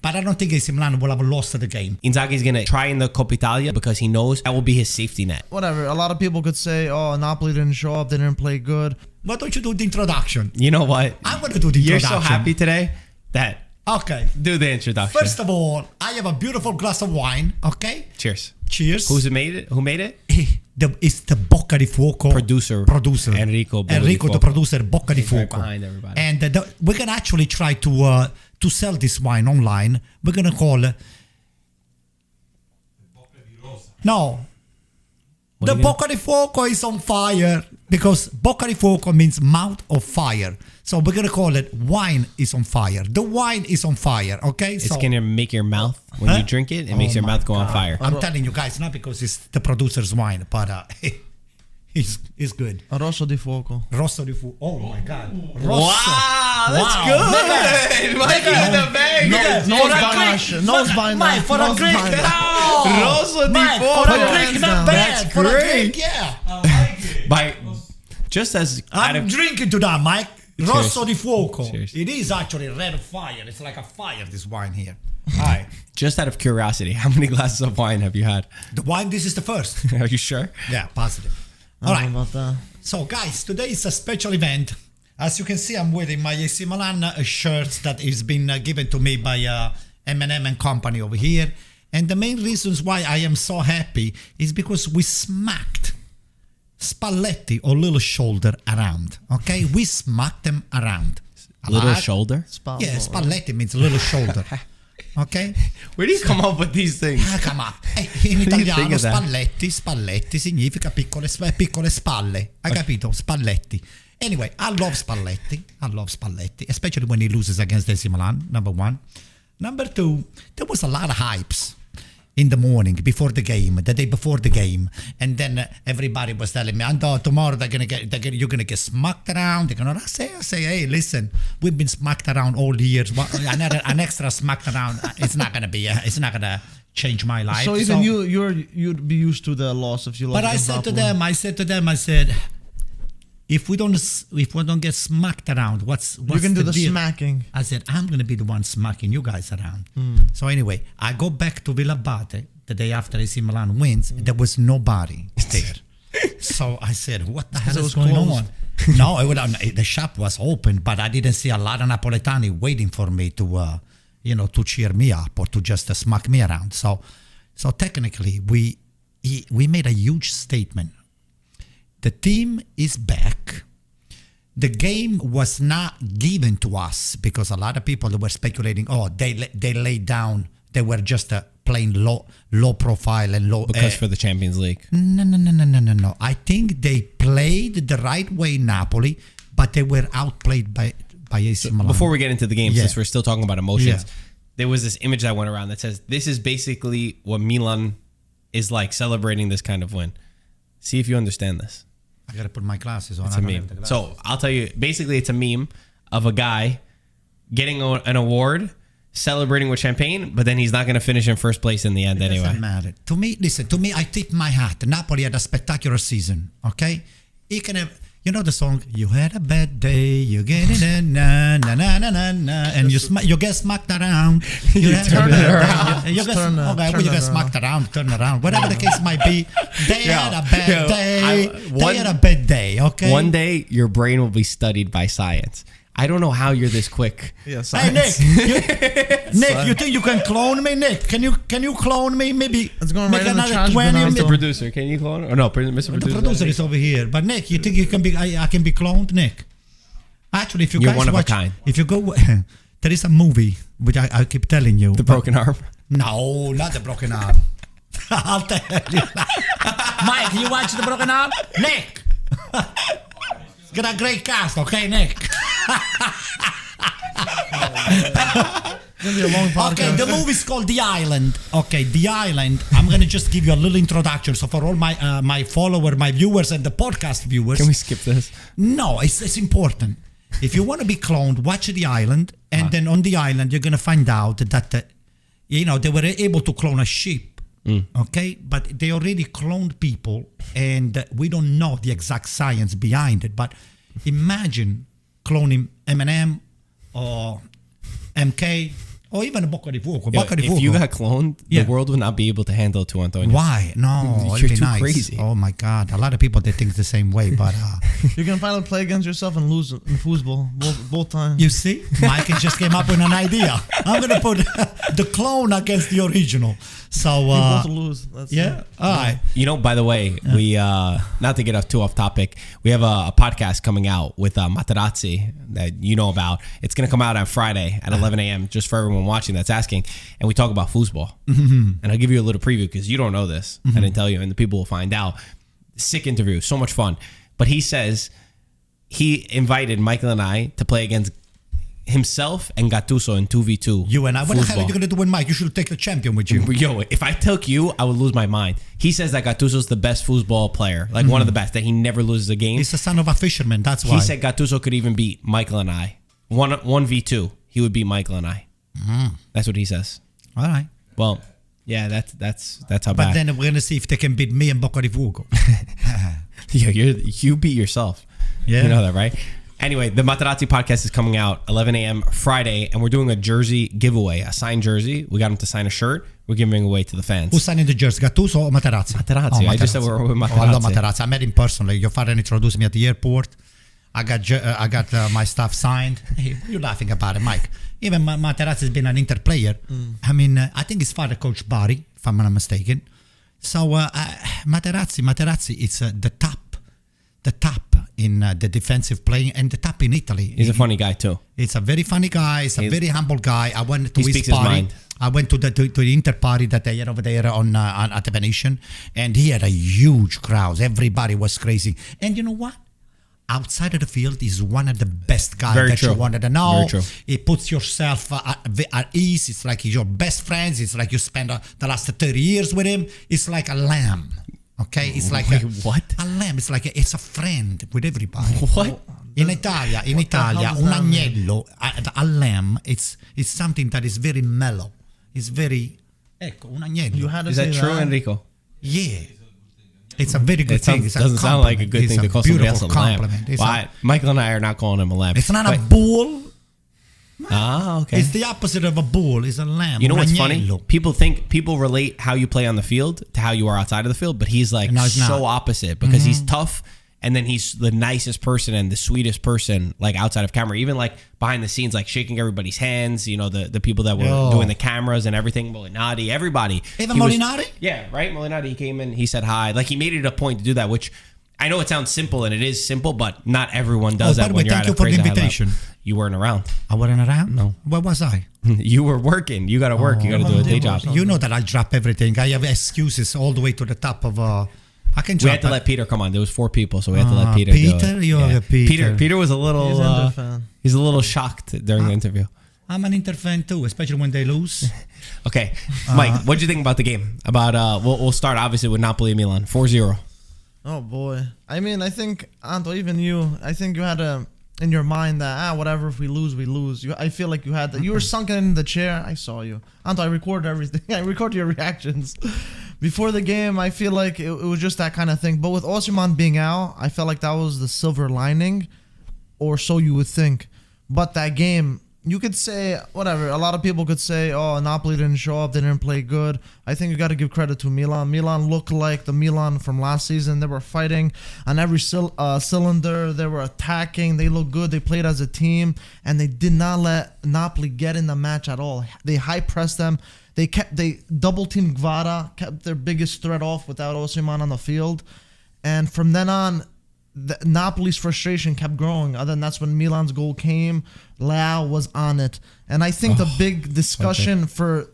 But I don't think AC Milan will have lost the game. Inzaghi's going to try in the Coppa Italia because he knows that will be his safety net. Whatever. A lot of people could say, oh, Napoli didn't show up, they didn't play good. Why don't you do the introduction? You know what? I'm going to do the introduction. You're so happy today that... Okay. Do the introduction. First of all, I have a beautiful glass of wine, okay? Cheers. Cheers. Who made it? It's the Bocca di Fuoco producer Enrico, the producer, Bocca di Fuoco. Right behind everybody. And we're gonna actually try to sell this wine online. We're gonna call the Bocca di Fuoco is on fire because Bocca di Fuoco means mouth of fire. So we're gonna call it wine is on fire. The wine is on fire, okay? It's gonna make your mouth, when you drink it, it makes your mouth go on fire. I'm telling you guys, not because it's the producer's wine, but it's good. Rosso di Fuoco. Rosso di Fuoco. Oh my God. Rosso. Wow, that's good. Mikey in the bag. Nose binder. Mike, for a drink. Rosso di Fuoco. For a drink, not bad. For a drink, yeah. Just as I'm drinking to that, Mike. Rosso di Fuoco. Cheers. It is actually red fire. It's like a fire, this wine here. All right. Just out of curiosity, how many glasses of wine have you had? The wine, this is the first. Are you sure? Yeah, positive. All right. About that. So, guys, today is a special event. As you can see, I'm wearing my AC Milan shirt that has been given to me by M&M and company over here. And the main reasons why I am so happy is because we smacked Spalletti or Little Shoulder around. Okay? We smacked them around. Little shoulder? Yeah, Spalletti means little shoulder. Ok? Where do you come up with these things? Come up. In italiano Spalletti significa piccole spalle. Hai capito? Spalletti. Anyway, I love Spalletti, especially when he loses against AC Milan, number one. Number two, there was a lot of hypes in the morning before the game, the day before the game, and then everybody was telling me, tomorrow you're gonna get smacked around. They're gonna say, hey, listen, we've been smacked around all years. An extra smacked around, it's not gonna change my life. So even you'd be used to the loss if you lost. But I said to them, if we don't get smacked around, what's you can do the deal? smacking. I said, I'm going to be the one smacking you guys around. So anyway, I go back to Villa Abate the day after AC Milan wins. There was nobody there. So I said, what the hell is going on? No, the shop was open, but I didn't see a lot of Napoletani waiting for me to cheer me up or to just smack me around. So technically, we made a huge statement. The team is back. The game was not given to us because a lot of people were speculating, they laid down. They were just playing low profile and low. Because for the Champions League. No. I think they played the right way, Napoli, but they were outplayed by AC Milan. Before we get into the game, since we're still talking about emotions, there was this image that went around that says, this is basically what Milan is like celebrating this kind of win. See if you understand this. I gotta put my glasses on. It's a meme. So I'll tell you, basically it's a meme of a guy getting an award, celebrating with champagne, but then he's not going to finish in first place in the end anyway. Doesn't matter. To me, I tip my hat. Napoli had a spectacular season, okay? He can have, you know the song, you had a bad day, you get it, na na na na na na, and you get smacked around. You turn it around. You get smacked around, turn around. Whatever the case might be, they had a bad day. They had a bad day, okay? One day, your brain will be studied by science. I don't know how you're this quick. Yeah, hey Nick, you think you can clone me, Nick? Can you clone me? Maybe it's going right in the trash. Mr. Producer, can you clone? Or no, Mr. Producer. The producer is over here. But Nick, you think you can be? I can be cloned, Nick. Actually, if you're one of a kind. If you go, there is a movie which I keep telling you. The Broken Arm. No, not the Broken Arm. I'll tell you. Mike, you watch the Broken Arm? Nick. Got a great cast, okay, Nick? Gonna be a long podcast. Okay, the movie's called The Island. Okay, The Island. I'm gonna just give you a little introduction. So for all my followers, my viewers, and the podcast viewers, can we skip this? No, it's important. If you want to be cloned, watch The Island, and then on The Island you're gonna find out that they were able to clone a sheep. Okay, but they already cloned people, and we don't know the exact science behind it. But imagine cloning Eminem or MK Or even Bocca di Fuoco. Yo, Bocca di if Fuoco. you got cloned, the world would not be able to handle it to Antonio. Why? No, You're it'd be too nice. crazy. Oh my God. A lot of people, they think the same way, but You can finally play against yourself and lose in football both times. you see, Mike just came up with an idea. I'm going to put the clone against the original. So, You both lose. That's yeah. All right. You know, by the way, we not to get too off topic, we have a podcast coming out with Materazzi that you know about. It's going to come out on Friday at 11 a.m. just for everyone watching that's asking, and we talk about football. And I'll give you a little preview because you don't know this. I didn't tell you, and the people will find out. Sick interview, so much fun. But he says he invited Michael and I to play against himself and Gattuso in 2v2. You and I. What the hell are you going to do with Mike? You should take the champion with you. Yo, if I took you, I would lose my mind. He says that Gattuso's the best football player, like one of the best, that he never loses a game. He's the son of a fisherman. That's why. He said Gattuso could even beat Michael and I. 1v2. He would beat Michael and I. That's what he says. All right. Well, yeah, that's how But bad. then we're going to see if they can beat me and Bocca di Fuoco. Yo, you beat yourself. Yeah. You know that, right? Anyway, the Materazzi podcast is coming out 11 a.m. Friday, and we're doing a jersey giveaway, a signed jersey. We got him to sign a shirt. We're giving away to the fans. Who's signing the jersey? Gattuso or Materazzi? Materazzi. I just said we're with Materazzi. Oh, I love Materazzi. I met him personally. Your father introduced me at the airport. I got my stuff signed. Hey, you're laughing about it, Mike. Even Materazzi has been an Inter player. I mean, I think his father coached Bari, if I'm not mistaken. So Materazzi is the top in the defensive playing and the top in Italy. He's a funny guy too. He's a very funny guy. He's a very humble guy. I went to his party. Mind. I went to the Inter party that they had over there on at the Venetian, and he had a huge crowd. Everybody was crazy. And you know what? Outside of the field, he's one of the best guys Very that true. you wanted to know. Very true. It puts yourself at ease. It's like he's your best friends. It's like you spend the last 30 years with him. It's like a lamb. Okay, it's like what? A lamb. It's like it's a friend with everybody. What? In Italia, un agnello, a lamb, it's something that is very mellow. It's very, ecco, un agnello. You had to Is say that true, Enrico? Yeah. It's a very good thing. It's doesn't sound like a good thing to call somebody else a lamb. It's Well, Michael and I are not calling him a lamb. it's not a bull. Ah, okay. It's the opposite of a bull. It's a lamb. You know un what's agnello. funny? People relate how you play on the field to how you are outside of the field, but he's like No, he's so not. opposite because he's tough, and then he's the nicest person and the sweetest person, like outside of camera, even like behind the scenes, like shaking everybody's hands. You know, the people that were Yo. doing the cameras and everything, Molinari, everybody. Even He was- Molinari? Yeah, right. Molinari, he came in, he said hi, like he made it a point to do that, which. I know it sounds simple, and it is simple, but not everyone does by that the when way, you're thank at you a for the crazy high invitation. level. You weren't around. I wasn't around? No. Where was I? You were working. You got to work. You got to do a day job. You know that I drop everything. I have excuses all the way to the top of. I can We drop. had to let Peter come on. There was 4 people, so we had to let Peter. Peter, do it. you are a Peter. Peter was a little. He's an Inter fan. He's a little shocked during the interview. I'm an Inter fan too, especially when they lose. Okay, Mike, what do you think about the game? About we'll start obviously with Napoli and Milan, 4-0. Oh boy. I mean, I think Anto, even you, I think you had in your mind that whatever, if we lose, we lose. I feel like you had that. You were sunken in the chair. I saw you, Anto. I recorded everything. I recorded your reactions before the game. I feel like it was just that kind of thing. But with Osimhen being out, I felt like that was the silver lining, or so you would think. But that game, you could say whatever. A lot of people could say, "Oh, Napoli didn't show up. They didn't play good." I think you got to give credit to Milan. Milan looked like the Milan from last season. They were fighting on every cylinder. They were attacking. They looked good. They played as a team, and they did not let Napoli get in the match at all. They high pressed them. They double teamed Gvara, kept their biggest threat off without Osimhen on the field, and from then on, Napoli's frustration kept growing. Other than that's when Milan's goal came. Leao was on it. And I think the big discussion for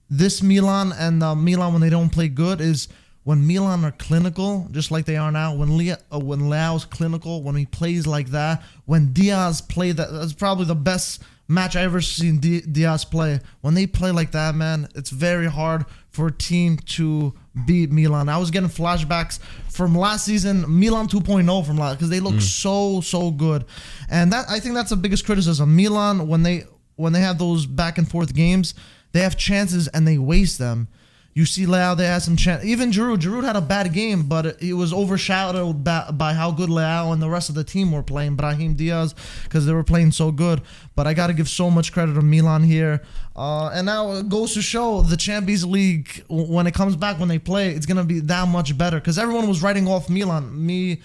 this Milan and Milan when they don't play good is when Milan are clinical, just like they are now. When Leao's clinical, when he plays like that. When Diaz played that's probably the best match I ever seen Diaz play. When they play like that, man, it's very hard for a team to beat Milan. I was getting flashbacks from last season, Milan 2.0 from last, because they look so good. And that I think that's the biggest criticism. Milan, when they have those back and forth games, they have chances and they waste them. You see Leao, they had some chance. Even Giroud had a bad game, but it was overshadowed by how good Leao and the rest of the team were playing. Brahim Diaz, because they were playing so good. But I got to give so much credit to Milan here. And now it goes to show the Champions League, when it comes back, when they play, it's going to be that much better. Because everyone was writing off Milan.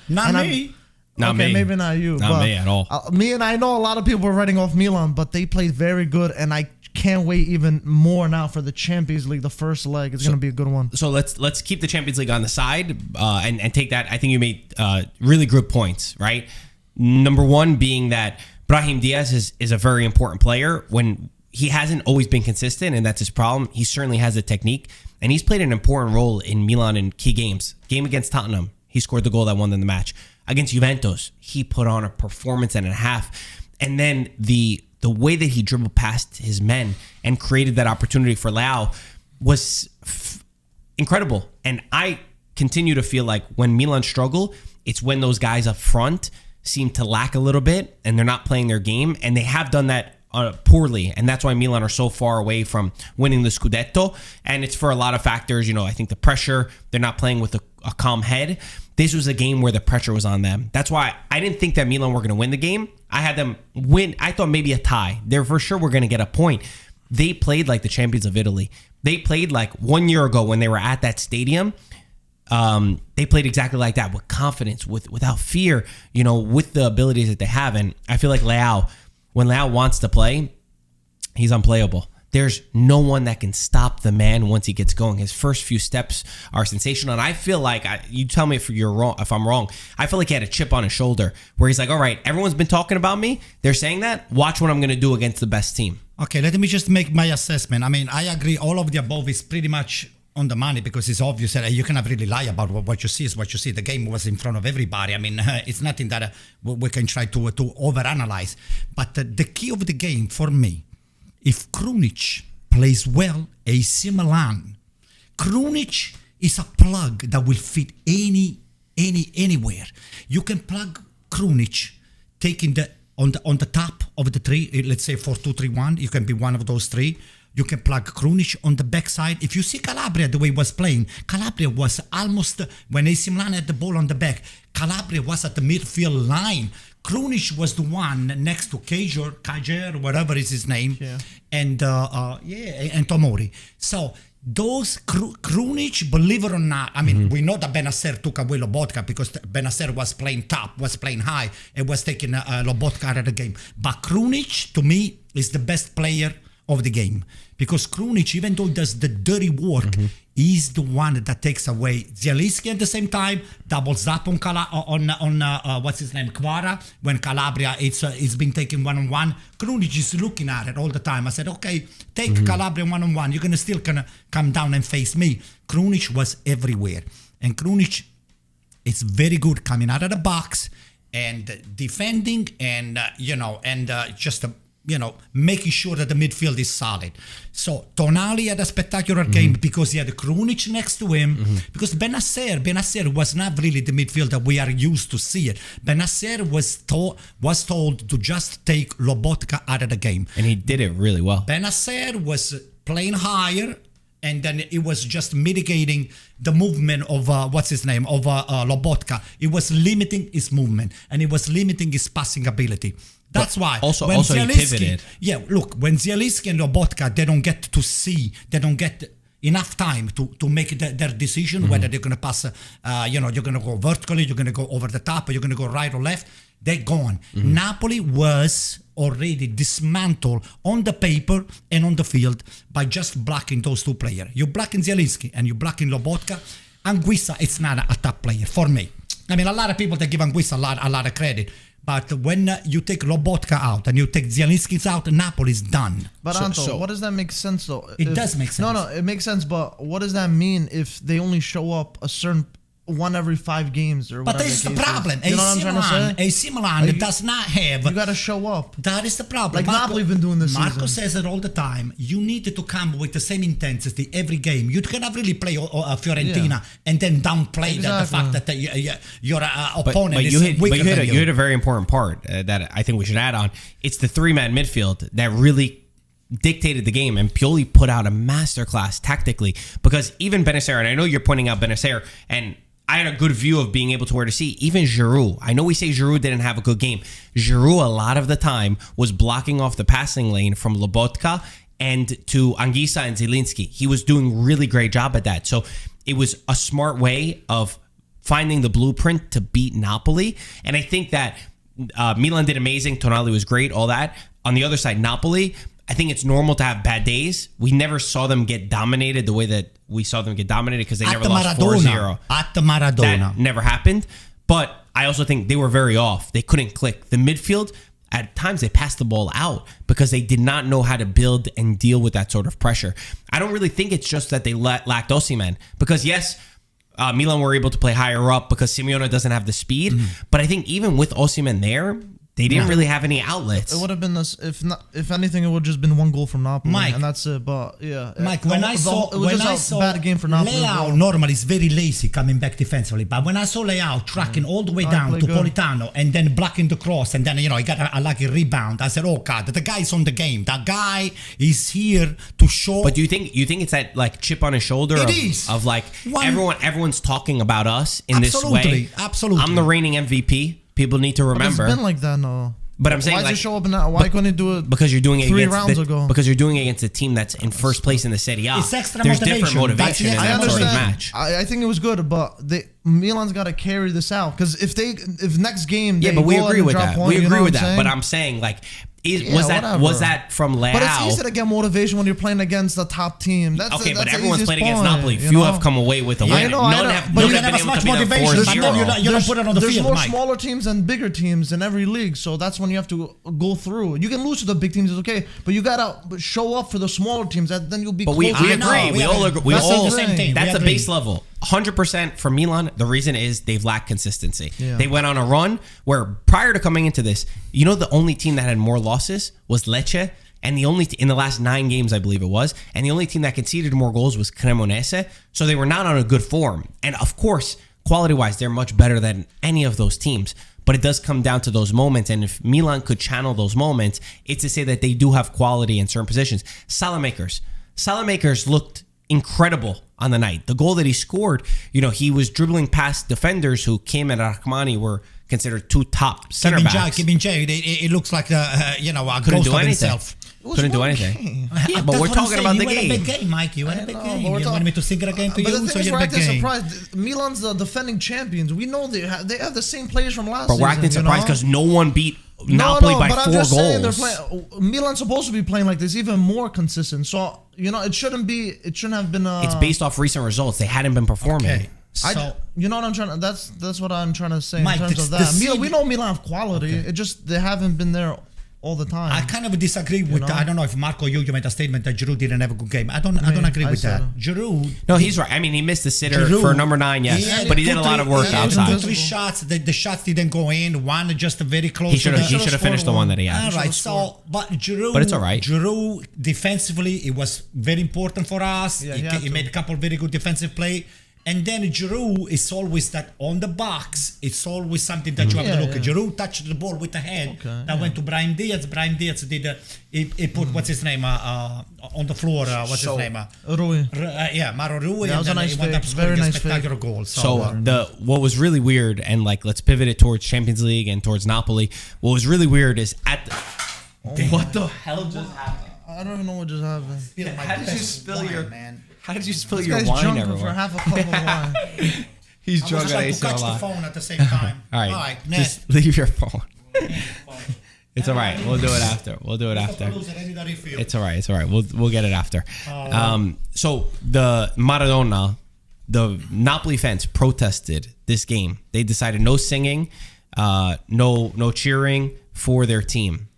Not me. Not me. Maybe not you. Not me at all. Me, and I know a lot of people were writing off Milan, but they played very good. And I can't wait even more now for the Champions League. The first leg is going to be a good one. So let's keep the Champions League on the side and take that. I think you made really good points, right? Number one being that Brahim Diaz is a very important player. When he hasn't always been consistent, and that's his problem, he certainly has a technique, and he's played an important role in Milan in key games. Game against Tottenham, he scored the goal that won them the match. Against Juventus, he put on a performance and a half. And then the way that he dribbled past his men and created that opportunity for Leao was incredible. And I continue to feel like when Milan struggle, it's when those guys up front seem to lack a little bit and they're not playing their game. And they have done that poorly. And that's why Milan are so far away from winning the Scudetto. And it's for a lot of factors. I think the pressure, they're not playing with a calm head. This was a game where the pressure was on them. That's why I didn't think that Milan were going to win the game. I had them win. I thought maybe a tie. They're for sure we're going to get a point. They played like the champions of Italy. They played like 1 year ago when they were at that stadium. They played exactly like that, with confidence, without fear, with the abilities that they have. And I feel like Leao, when Leao wants to play, he's unplayable. There's no one that can stop the man once he gets going. His first few steps are sensational. And I feel like, you tell me if I'm wrong, I feel like he had a chip on his shoulder where he's like, all right, everyone's been talking about me. They're saying that. Watch what I'm going to do against the best team. Okay, let me just make my assessment. I mean, I agree. All of the above is pretty much on the money, because it's obvious that you cannot really lie about what you see is what you see. The game was in front of everybody. I mean, it's nothing that we can try to overanalyze. But the key of the game for me, if Krunic plays well, AC Milan, Krunic is a plug that will fit anywhere. You can plug Krunic, taking on the top of the three, let's say 4-2-3-1. You can be one of those three. You can plug Krunic on the backside. If you see Calabria the way he was playing, Calabria was almost, when AC Milan had the ball on the back, Calabria was at the midfield line. Krunic was the one next to Kajer, whatever is his name, and Tomori. So those Krunic, believe it or not, I mean, we know that Benacer took away Lobotka because Benacer was playing top, was playing high, and was taking Lobotka out of the game. But Krunic, to me, is the best player of the game, because Krunic, even though he does the dirty work, he's the one that takes away Zielinski. At the same time, doubles up on what's his name, Kvara, when Calabria it's been taken one-on-one. Krunic is looking at it all the time. I said, okay, take Calabria one-on-one. You're gonna come down and face me. Krunic was everywhere, and Krunic is very good coming out of the box and defending, and just making sure that the midfield is solid. So Tonali had a spectacular game because he had Krunic next to him. Because Benacer was not really the midfield that we are used to see it. Benacer was told to just take Lobotka out of the game. And he did it really well. Benacer was playing higher, and then it was just mitigating the movement of Lobotka. It was limiting his movement, and it was limiting his passing ability. That's why. Also he pivoted. Yeah, look, when Zielinski and Lobotka, they don't get enough time to make their decision whether they're going to pass, you're going to go vertically, you're going to go over the top, or you're going to go right or left. They're gone. Napoli was already dismantled on the paper and on the field by just blocking those two players. You're blocking Zielinski and you're blocking Lobotka. Anguissa, it's not a top player for me. I mean, a lot of people, they give Anguissa a lot of credit. But when you take Lobotka out and you take Zielinski out, Napoli's done. But Anto, what does that make sense though? It does make sense. No, it makes sense. But what does that mean if they only show up a certain one every 5 games or whatever? But that's the problem. You know what I'm trying to say? AC Milan does not have. You got to show up. That is the problem. Like Napoli been doing this Marco season. says it all the time. You need to come with the same intensity every game. You cannot really play Fiorentina and then downplay the fact that your opponent is weaker than you. You hit a very important part that I think we should add on. It's the 3-man midfield that really dictated the game, and Pioli put out a masterclass tactically, because even Benacer, and I know you're pointing out Benacer, and I had a good view of being able to where to see. Even Giroud. I know we say Giroud didn't have a good game. Giroud, a lot of the time, was blocking off the passing lane from Lobotka and to Anguissa and Zielinski. He was doing really great job at that. So it was a smart way of finding the blueprint to beat Napoli. And I think that Milan did amazing. Tonali was great, all that. On the other side, Napoli, I think it's normal to have bad days. We never saw them get dominated the way that we saw them get dominated, because they never lost 4-0. At the Maradona. That never happened. But I also think they were very off. They couldn't click. The midfield, at times they passed the ball out because they did not know how to build and deal with that sort of pressure. I don't really think it's just that they lacked Osimhen, because yes, Milan were able to play higher up because Simeone doesn't have the speed. But I think even with Osimhen there, they didn't really have any outlets. It would have been this, if anything, it would have just been one goal from Napoli, Mike, and that's it. But yeah, Mike, when I saw bad game for Napoli. Leao normally is very lazy coming back defensively, but when I saw Leao tracking all the way down to Politano and then blocking the cross, and then he got a lucky rebound, I said, "Oh God, the guy's on the game. That guy is here to show." But do you think it's that like chip on his shoulder of like everyone's talking about us in this way? Absolutely. I'm the reigning MVP. People need to remember. But it's been like that, no. But I'm saying, why like, does it show up now? Why couldn't he do it? Because you're doing it 3 against rounds ago. Because you're doing it against a team that's in first place in the Serie A. It's extra There's motivation. different motivation in I that sort understand. of match. I think it was good, but Milan's got to carry this out, because if next game but we agree with that. Point, we agree with that. saying? But I'm saying, like, was that from Leao? But it's easy to get motivation when you're playing against the top team. That's but everyone's playing against Napoli. Few have come away with a win. But you don't have as much motivation. You don't put it on the field, There's more Mike. smaller teams and bigger teams in every league, so that's when you have to go through. You can lose to the big teams, it's okay, but you gotta show up for the smaller teams, and then you'll be. But we agree. We all agree. The same thing. That's a base level. 100% for Milan. The reason is they've lacked consistency. Yeah. They went on a run where prior to coming into this, the only team that had more losses was Lecce, and the only in the last 9 games, I believe it was, and the only team that conceded more goals was Cremonese. So they were not on a good form. And of course, quality-wise, they're much better than any of those teams. But it does come down to those moments, and if Milan could channel those moments, it's to say that they do have quality in certain positions. Salamakers looked incredible on the night. The goal that he scored, he was dribbling past defenders who Kim and Rahmani were considered 2 top center backs. It looks like a ghost of himself. Couldn't do anything. Yeah, but we're talking about the game. You had a big game, Mike. You had a big game. You wanted me to sing it again to you, so you had a big game. Surprised. Milan's the defending champions. We know they have the same players from last season. But we're acting surprised because no one beat Napoli by 4 goals. They're playing, Milan's supposed to be playing like this, even more consistent. So it shouldn't have been. It's based off recent results. They hadn't been performing. Okay. So you know what I'm trying to. That's what I'm trying to say, Mike, in terms of that. We know Milan have quality. Okay. It just they haven't been there all the time. I kind of disagree with that. I don't know if Marco you made a statement that Giroud didn't have a good game. I don't agree with that. Giroud. No, he's right. I mean, he missed the sitter for number 9, yes, but he did a lot of work outside. 3 shots. The shots didn't go in. One just very close. He should have finished the one that he had. All right. So, but Giroud. But it's all right. Giroud defensively, it was very important for us. He made a couple of very good defensive play. And then Giroud is always that on the box. It's always something that you have to look at. Giroud touched the ball with the head. That went to Brahim Diaz. Brahim Diaz did he put what's his name on the floor. What's his name? Rui. Maro Rui. That was a nice he went up scoring a spectacular goal. So what was really weird, and let's pivot it towards Champions League and towards Napoli. What was really weird is what the hell just happened? I don't even know what just happened. How did you spill your man? How did you spill this your guy's wine drunk everywhere? For half a cup of wine. He's I drunk was on just like to catch the phone at the same time. All right, just leave your phone. It's all right. We'll do it after. It's all right. It's all right. We'll get it after. So the Maradona, the Napoli fans protested this game. They decided no singing, no cheering for their team,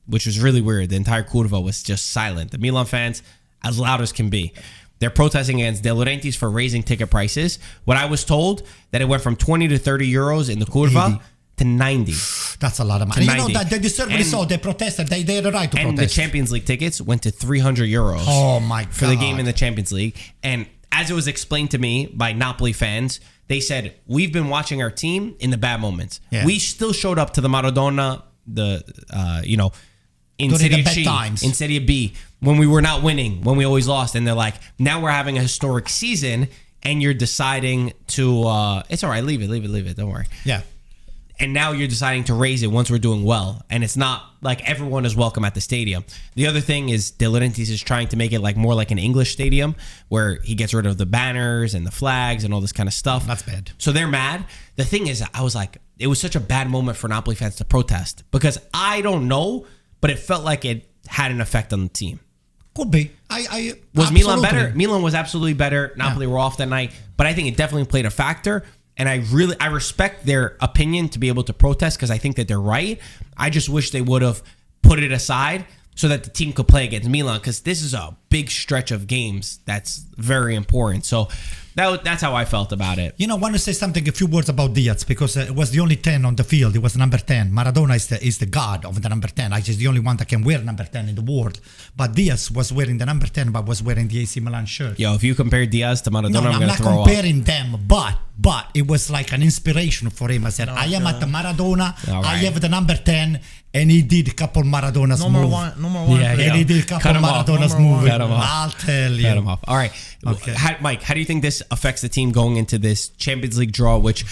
which was really weird. The entire curva was just silent. The Milan fans, as loud as can be. They're protesting against De Laurentiis for raising ticket prices. What I was told, that it went from 20 to 30 euros in the curva to 90. That's a lot of money. You know that they deserve it. So they protested. They had a right to protest. And the Champions League tickets went to 300 euros. Oh my God. For the game in the Champions League. And as it was explained to me by Napoli fans, they said, we've been watching our team in the bad moments. Yeah. We still showed up to the Maradona, in during Serie the bad C, times. in Serie B, when we were not winning, when we always lost, and they're like, now we're having a historic season, and you're deciding to, it's all right, leave it, don't worry. Yeah. And now you're deciding to raise it once we're doing well. And it's not like everyone is welcome at the stadium. The other thing is De Laurentiis is trying to make it like more like an English stadium where he gets rid of the banners and the flags and all this kind of stuff. That's bad. So they're mad. The thing is, I was like, it was such a bad moment for Napoli fans to protest because I don't know, but it felt like it had an effect on the team. Could be. Was Milan better? Milan was absolutely better. Napoli were off that night. But I think it definitely played a factor. And I respect their opinion to be able to protest because I think that they're right. I just wish they would have put it aside so that the team could play against Milan because this is a big stretch of games that's very important. So that's how I felt about it. You know, I want to say a few words about Diaz because it was the only 10 on the field. It was number 10. Maradona is the god of the number 10. He's the only one that can wear number 10 in the world. But Diaz was wearing the number 10, but was wearing the AC Milan shirt. Yo, if you compare Diaz to Maradona, I'm going to throw up. I'm not comparing them, but it was like an inspiration for him. I said, I am at the Maradona. Right. I have the number 10. And he did a couple Maradona's moves. No more wine. Yeah, and he did a couple Maradona's moves. I'll tell you. Cut him off. All right. Okay. Mike, how do you think this affects the team going into this Champions League draw, which,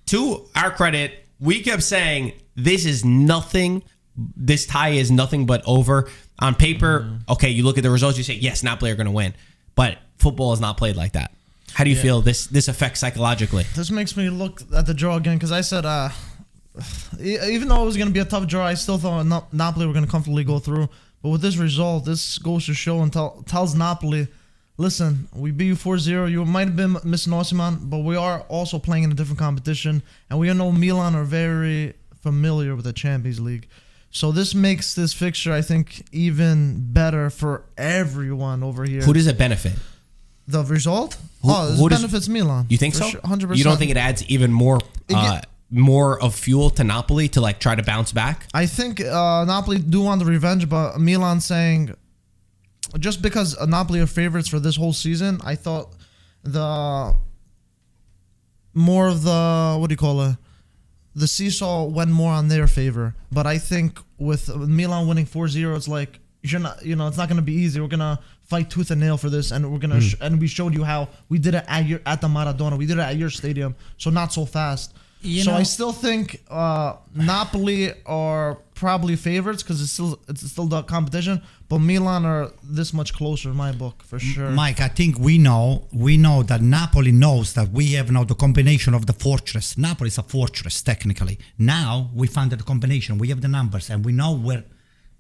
to our credit, we kept saying this is nothing. This tie is nothing but over. On paper, okay, you look at the results, you say, yes, Napoli are going to win. But football is not played like that. How do you feel this affects psychologically? This makes me look at the draw again because I said, even though it was going to be a tough draw, I still thought Napoli were going to comfortably go through. But with this result, this goes to show and tells Napoli, listen, we beat you 4-0. You might have been missing Osimhen, but we are also playing in a different competition. And we know Milan are very familiar with the Champions League. So this makes this fixture, I think, even better for everyone over here. Who does it benefit? The result? This benefits Milan. You think so? Sure, 100%. You don't think it adds even more... more of fuel to Napoli to like try to bounce back? I think Napoli do want the revenge, but Milan saying just because Napoli are favorites for this whole season, I thought the seesaw went more on their favor. But I think with Milan winning 4-0, it's like it's not going to be easy. We're gonna fight tooth and nail for this, and we're gonna and we showed you how we did it at the Maradona. We did it at your stadium, so not so fast. I still think Napoli are probably favorites because it's still the competition, but Milan are this much closer in my book for sure. Mike, I think we know that Napoli knows that we have now the combination of the fortress. Napoli is a fortress technically. Now we found the combination. We have the numbers and we know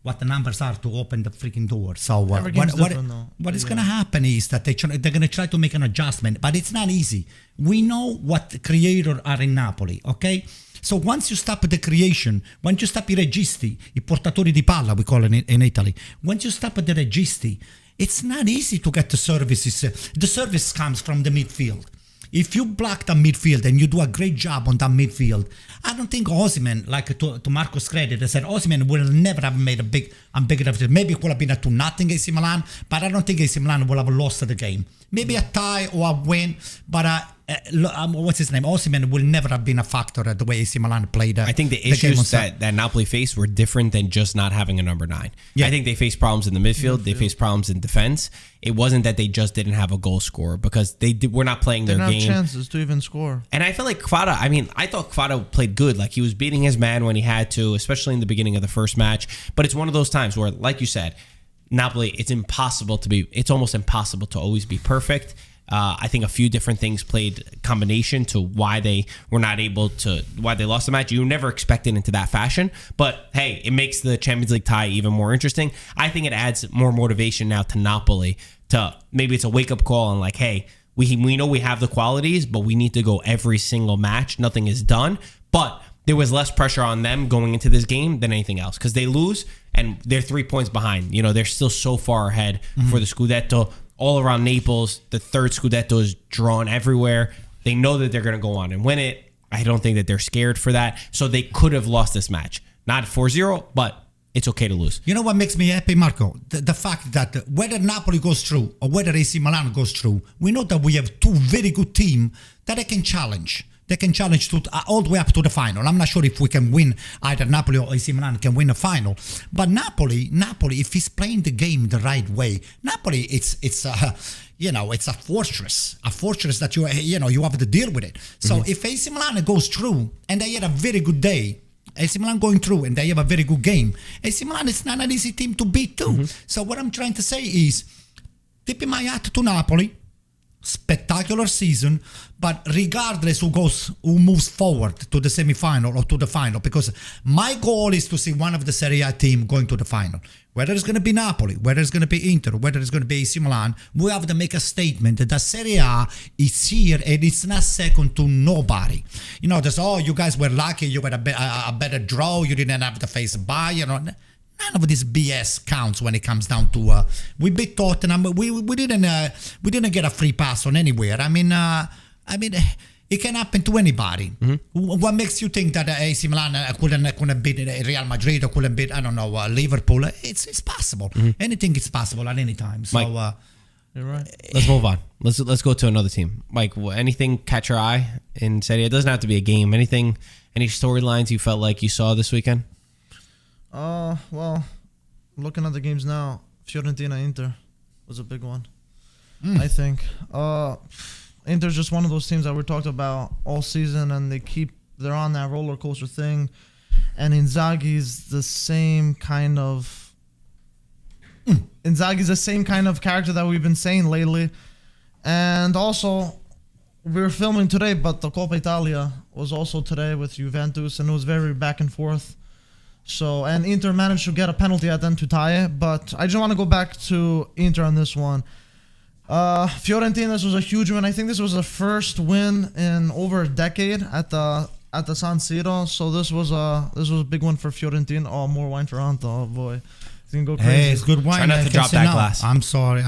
what the numbers are to open the freaking door. So what is going to happen is that they're going to try to make an adjustment, but it's not easy. We know what the creators are in Napoli, okay? So once you stop the creation, once you stop I registi, I portatori di palla, we call it in Italy, once you stop the registi, it's not easy to get the services. The service comes from the midfield. If you block the midfield and you do a great job on that midfield, I don't think Osimhen, like to Marco's credit, I said Osimhen will never have made a big difference. Maybe it would have been a 2-0 AC Milan, but I don't think AC Milan will have lost the game. Maybe a tie or a win, but what's his name? Osimhen will never have been a factor at the way AC Milan played. I think the issues that Napoli faced were different than just not having a number 9. Yeah. I think they faced problems in the midfield. They faced problems in defense. It wasn't that they just didn't have a goal scorer because were not playing their game. They didn't have chances to even score. And I feel like Kvara, I thought Kvara played good. Like he was beating his man when he had to, especially in the beginning of the first match. But it's one of those times where, like you said, Napoli, it's almost impossible to always be perfect. I think a few different things played combination to why they lost the match. You never expect it into that fashion, but hey, it makes the Champions League tie even more interesting. I think it adds more motivation now to Napoli to maybe it's a wake up call and like, hey, we know we have the qualities, but we need to go every single match. Nothing is done, but there was less pressure on them going into this game than anything else because they lose and they're 3 points behind. They're still so far ahead for the Scudetto. All around Naples, the third Scudetto is drawn everywhere. They know that they're going to go on and win it. I don't think that they're scared for that. So they could have lost this match. Not 4-0, but it's okay to lose. You know what makes me happy, Marco? The fact that whether Napoli goes through or whether AC Milan goes through, we know that we have two very good teams that I can challenge. They can challenge to all the way up to the final. I'm not sure if we can win, either Napoli or AC Milan can win a final. But Napoli, if he's playing the game the right way, Napoli, it's a fortress that you have to deal with it. So if AC Milan goes through and they had a very good day, AC Milan going through and they have a very good game, AC Milan is not an easy team to beat too. So what I'm trying to say is, tipping my hat to Napoli, spectacular season, but regardless who moves forward to the semi-final or to the final, because my goal is to see one of the Serie A team going to the final. Whether it's going to be Napoli, whether it's going to be Inter, whether it's going to be AC Milan, we have to make a statement that the Serie A is here and it's not second to nobody. There's, you guys were lucky, you got a better draw, you didn't have to face Bayern. None of this BS counts when it comes down to we beat Tottenham. We didn't get a free pass on anywhere. I mean, it can happen to anybody. What makes you think that AC Milan couldn't beat Real Madrid or couldn't beat Liverpool? It's possible. Anything is possible at any time. So Mike, you're right. Let's move on. Let's go to another team. Mike, anything catch your eye in Serie A? It doesn't have to be a game. Any storylines you felt like you saw this weekend? Well, looking at the games now, Fiorentina Inter was a big one. I think. Inter's just one of those teams that we talked about all season, and they're on that roller coaster thing. And Inzaghi's the same kind of character that we've been saying lately. And also, we were filming today, but the Coppa Italia was also today with Juventus, and it was very back and forth. So, and Inter managed to get a penalty at the end to tie it, but I just want to go back to Inter on this one. Fiorentina, this was a huge win. I think this was the first win in over a decade at the San Siro. So this was a big one for Fiorentina. Oh, more wine for Anto. Oh boy, it's gonna go crazy. Hey, it's good wine. Try not to drop that glass. I'm sorry.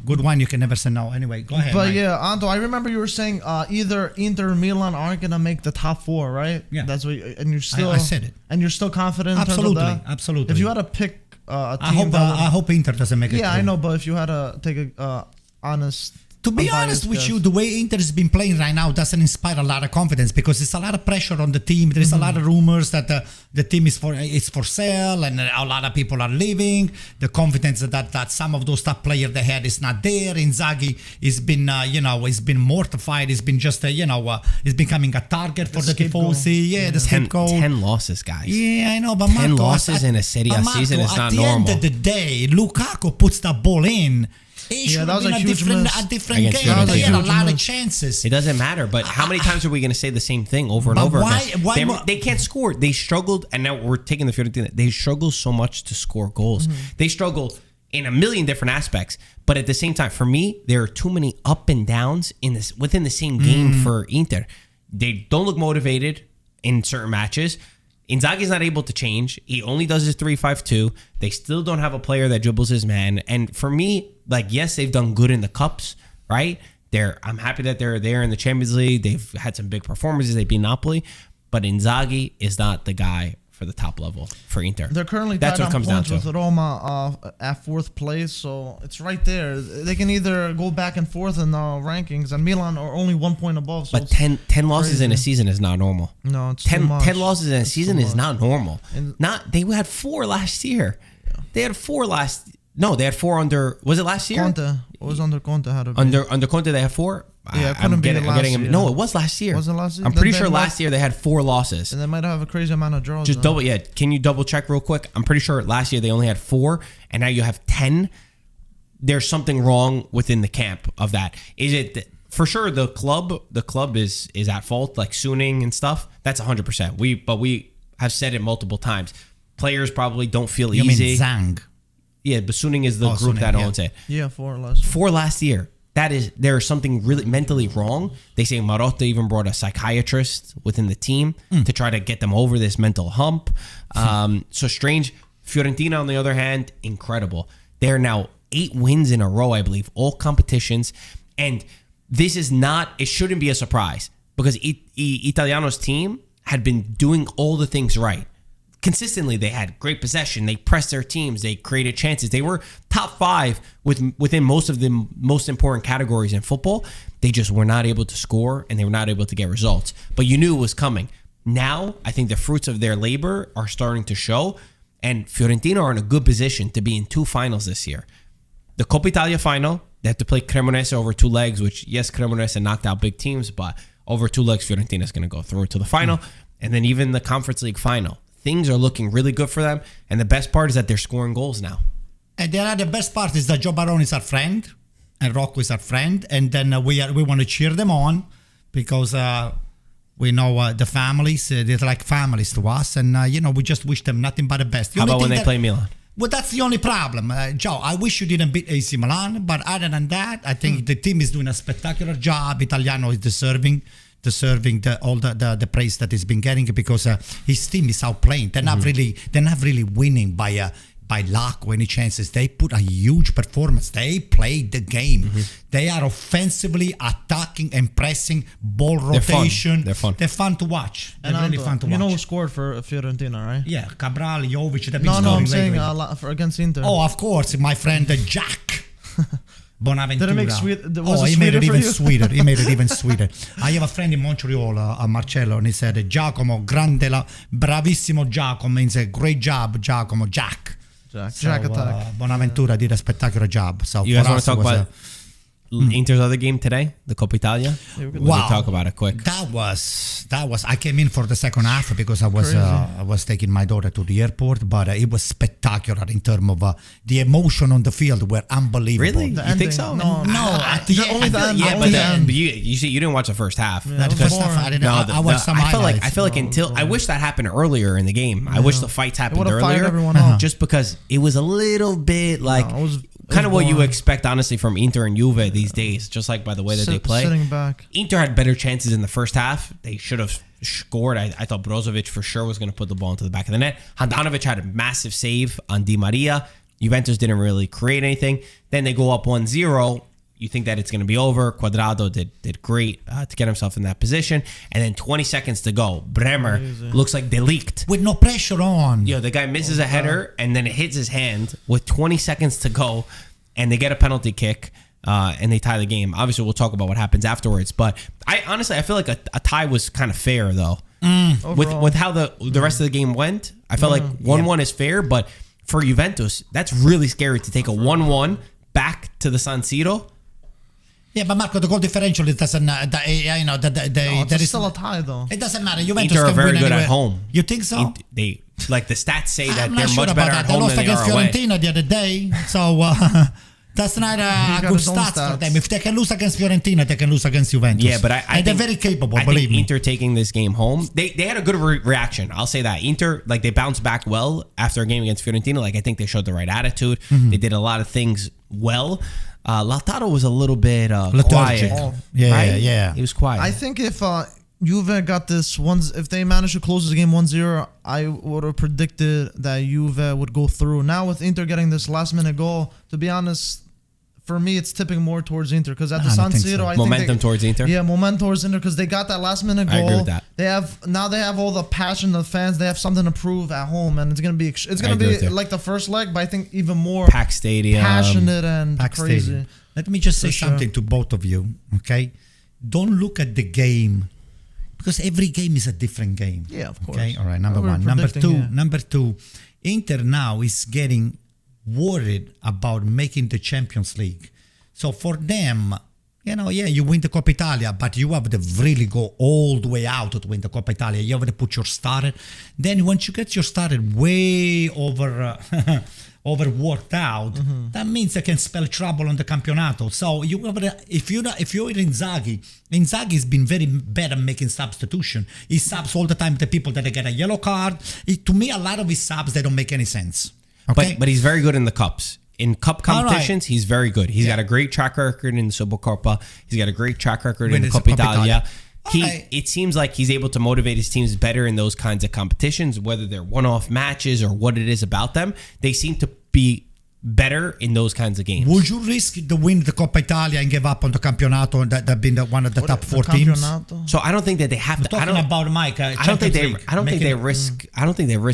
Good wine. You can never say no. Anyway, go ahead. But Mike. yeah, Anto, I remember you were saying either Inter or Milan aren't gonna make the top four, right? Yeah, that's what. And you're still. I said it. And you're still confident. Absolutely, in terms of that? absolutely. If you had to pick a team, I hope Inter doesn't make it. Yeah, I know. But if you had to take a honest. To be honest with you, the way Inter has been playing right now doesn't inspire a lot of confidence, because there's a lot of pressure on the team. There's a lot of rumors that the team is for sale, and a lot of people are leaving. The confidence that some of those top players they had is not there. Inzaghi has been he's been mortified. He's been just he's becoming a target for the tifosi. Yeah, the scapegoat. 10 losses, guys. Yeah, I know, but 10 losses in a Serie A season is not normal. At the end of the day, Lukaku puts the ball in. It should have been a different game. They had a lot of chances. It doesn't matter, but how many times are we going to say the same thing over and over again? They can't score. They struggled, and now we're taking the Fiorentina. They struggle so much to score goals. They struggle in a million different aspects, but at the same time, for me, there are too many up and downs within the same game for Inter. They don't look motivated in certain matches. Inzaghi's not able to change. He only does his 3-5-2. They still don't have a player that dribbles his man. And for me, yes, they've done good in the cups, right? I'm happy that they're there in the Champions League. They've had some big performances. They beat Napoli. But Inzaghi is not the guy for the top level for Inter. They're currently tied on points with Roma at fourth place, so it's right there. They can either go back and forth in the rankings, and Milan are only 1 point above. So but 10 losses in a season is not normal. No, it's 10 too much. 10 losses in a season is not normal. They had 4 last year. Yeah. They had 4 they had 4 under. Was it last year? Conte. It was under Conte. Under Conte, they had 4. Yeah, I'm getting year. No, it was last year. Was it last year? I'm pretty sure last year they had 4 losses. And they might have a crazy amount of draws. Just double. Yeah, can you double check real quick? I'm pretty sure last year they only had 4, and now you have 10. There's something wrong within the camp of that. Is it for sure the club is at fault, like Suning and stuff? That's 100%. We have said it multiple times. Players probably don't feel easy. You mean Zhang? Yeah, but Suning is the group that owns it. Yeah, 4 last year. 4 last year. There is something really mentally wrong. They say Marotta even brought a psychiatrist within the team to try to get them over this mental hump. So strange. Fiorentina, on the other hand, incredible. They're now 8 wins in a row, I believe, all competitions. And this is not, it shouldn't be a surprise, because Italiano's team had been doing all the things right. Consistently, they had great possession. They pressed their teams. They created chances. They were top 5 within most of the most important categories in football. They just were not able to score and they were not able to get results. But you knew it was coming. Now, I think the fruits of their labor are starting to show, and Fiorentina are in a good position to be in 2 finals this year. The Coppa Italia final, they have to play Cremonese over 2 legs, which, yes, Cremonese knocked out big teams, but over 2 legs, Fiorentina is going to go through to the final. And then even the Conference League final. Things are looking really good for them, and the best part is that they're scoring goals now. And the best part is that Joe Barone is our friend, and Rocco is our friend, and then we want to cheer them on because we know the families, they're like families to us, and we just wish them nothing but the best. How about when they play Milan? Well, that's the only problem. Joe, I wish you didn't beat AC Milan, but other than that, I think the team is doing a spectacular job. Italiano is deserving all the praise that he's been getting because his team is outplaying. They're not really winning by luck or any chances. They put a huge performance. They played the game. They are offensively attacking and pressing, ball rotation. They're fun. They're fun to watch. They're really fun to watch. You know who scored for Fiorentina, right? Yeah, Cabral, Jovic. They've been No, I'm scoring saying lately. for against Inter. Oh, of course, my friend Jack. Bonaventura. Did it make sweet? He made it even sweeter. He made it even sweeter. I have a friend in Montreal, Marcello, and he said, Giacomo, bravissimo Giacomo, means a great job, Giacomo, Jack. Jack attack. Bonaventura did a spectacular job. So You guys want to talk about Inter's other game today, the Coppa Italia? We'll talk about it quick. That was. I came in for the second half because I was taking my daughter to the airport, but it was spectacular in terms of the emotion on the field were unbelievable. Really? You think so? No. At the end. But you see, you didn't watch the first half. The first half, I didn't. I watched some highlights. I feel like I wish that happened earlier in the game. I wish the fights happened fired earlier, everyone up. just because it was a little bit like. Kind of what you expect, honestly, from Inter and Juve these days, just like by the way that they play. Sitting back. Inter had better chances in the first half. They should have scored. I thought Brozovic for sure was going to put the ball into the back of the net. Handanovic had a massive save on Di Maria. Juventus didn't really create anything. Then they go up 1-0. You think that it's going to be over. Cuadrado did great to get himself in that position. And then 20 seconds to go. Bremer looks like they leaked. With no pressure on. The guy misses a header, and then it hits his hand with 20 seconds to go. And they get a penalty kick, and they tie the game. Obviously, we'll talk about what happens afterwards. But I feel like a tie was kind of fair, though. With how the rest of the game went, I felt like 1-1 is fair. But for Juventus, that's really scary to take a 1-1 back to the San Siro. Yeah, but Marco, the goal differential it doesn't. There is still a tie though. It doesn't matter. Juventus Inter are can very win good anywhere. at home. You think so? They like the stats say that I'm they're not sure much about better that. at They home lost than they against are away. Fiorentina the other day, so that's not a good stats for them. If they can lose against Fiorentina, they can lose against Juventus. Yeah, but I and they're think, very capable. I believe think me. Inter taking this game home, they had a good reaction. I'll say that Inter they bounced back well after a game against Fiorentina. I think they showed the right attitude. They did a lot of things well. Lautaro was a little bit quiet. Yeah. He was quiet. I think if Juve got this if they managed to close this game 1-0, I would have predicted that Juve would go through. Now with Inter getting this last minute goal, to be honest, for me it's tipping more towards Inter because at the San Siro, I think momentum towards Inter. Yeah, momentum towards Inter because they got that last minute goal. I agree with that. They have all the passion of the fans. They have something to prove at home, and it's gonna be like the first leg, but I think even more packed stadium, passionate and crazy. Stadium. Let me just say something to both of you, okay? Don't look at the game because every game is a different game. Yeah, of course. Okay, all right. Number one. Number two. Inter now is getting worried about making the Champions League. So for them, you win the Coppa Italia, but you have to really go all the way out to win the Coppa Italia. You have to put your starter. Then once you get your starter way overworked out, that means they can spell trouble on the campionato. So if you're Inzaghi's been very bad at making substitution. He subs all the time the people that they get a yellow card. To me, a lot of his subs, they don't make any sense. Okay? But he's very good in the cups. In cup competitions, he's very good. He's got a great track record in the Supercoppa. He's got a great track record in the Coppa Italia. It seems like he's able to motivate his teams better in those kinds of competitions, whether they're one-off matches or what it is about them. They seem to be better in those kinds of games. Would you risk to win the Coppa Italia and give up on the campionato and that been one of the top 4 teams? So I don't think that they have to. Talking about Mike. I don't think they risk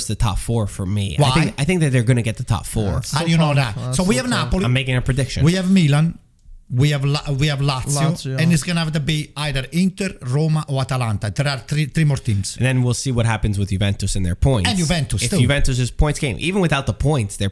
the top 4 for me. Why? I think that they're going to get the top 4. How do you know that? So we have Napoli. I'm making a prediction. We have Milan. we have Lazio, and it's gonna have to be either Inter, Roma, or Atalanta. There are three more teams, and then we'll see what happens with Juventus and their points. And Juventus, if too. Juventus's points game, even without the points, they're